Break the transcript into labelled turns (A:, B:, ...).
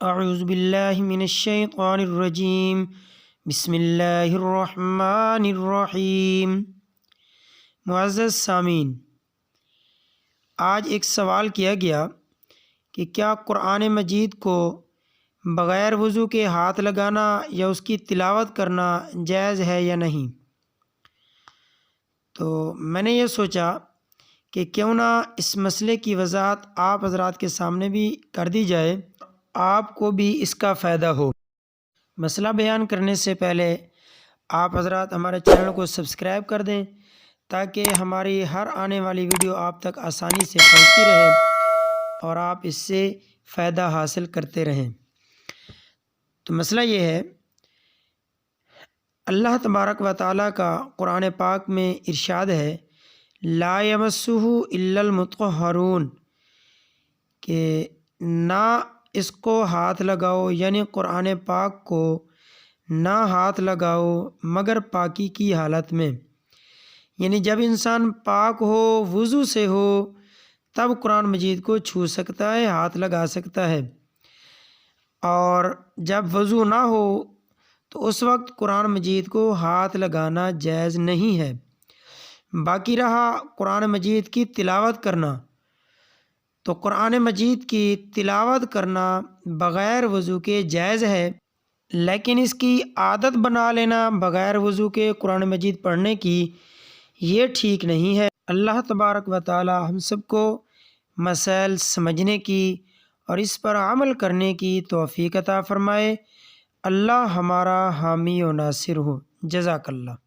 A: اعوذ باللہ من الشیطان الرجیم بسم اللہ الرحمن الرحیم۔ معزز سامعین، آج ایک سوال کیا گیا کہ کیا قرآن مجید کو بغیر وضو کے ہاتھ لگانا یا اس کی تلاوت کرنا جائز ہے یا نہیں؟ تو میں نے یہ سوچا کہ کیوں نہ اس مسئلے کی وضاحت آپ حضرات کے سامنے بھی کر دی جائے، آپ کو بھی اس کا فائدہ ہو۔ مسئلہ بیان کرنے سے پہلے آپ حضرات ہمارے چینل کو سبسکرائب کر دیں تاکہ ہماری ہر آنے والی ویڈیو آپ تک آسانی سے پہنچتی رہے اور آپ اس سے فائدہ حاصل کرتے رہیں۔ تو مسئلہ یہ ہے، اللہ تبارک و تعالیٰ کا قرآن پاک میں ارشاد ہے لا یمسہ الا المطہرون، کہ نہ اس کو ہاتھ لگاؤ، یعنی قرآن پاک کو نہ ہاتھ لگاؤ مگر پاکی کی حالت میں، یعنی جب انسان پاک ہو، وضو سے ہو، تب قرآن مجید کو چھو سکتا ہے، ہاتھ لگا سکتا ہے، اور جب وضو نہ ہو تو اس وقت قرآن مجید کو ہاتھ لگانا جائز نہیں ہے۔ باقی رہا قرآن مجید کی تلاوت کرنا، تو قرآن مجید کی تلاوت کرنا بغیر وضو کے جائز ہے، لیکن اس کی عادت بنا لینا بغیر وضو کے قرآن مجید پڑھنے کی یہ ٹھیک نہیں ہے۔ اللہ تبارک و تعالی ہم سب کو مسائل سمجھنے کی اور اس پر عمل کرنے کی توفیق عطا فرمائے۔ اللہ ہمارا حامی و ناصر ہو۔ جزاک اللہ۔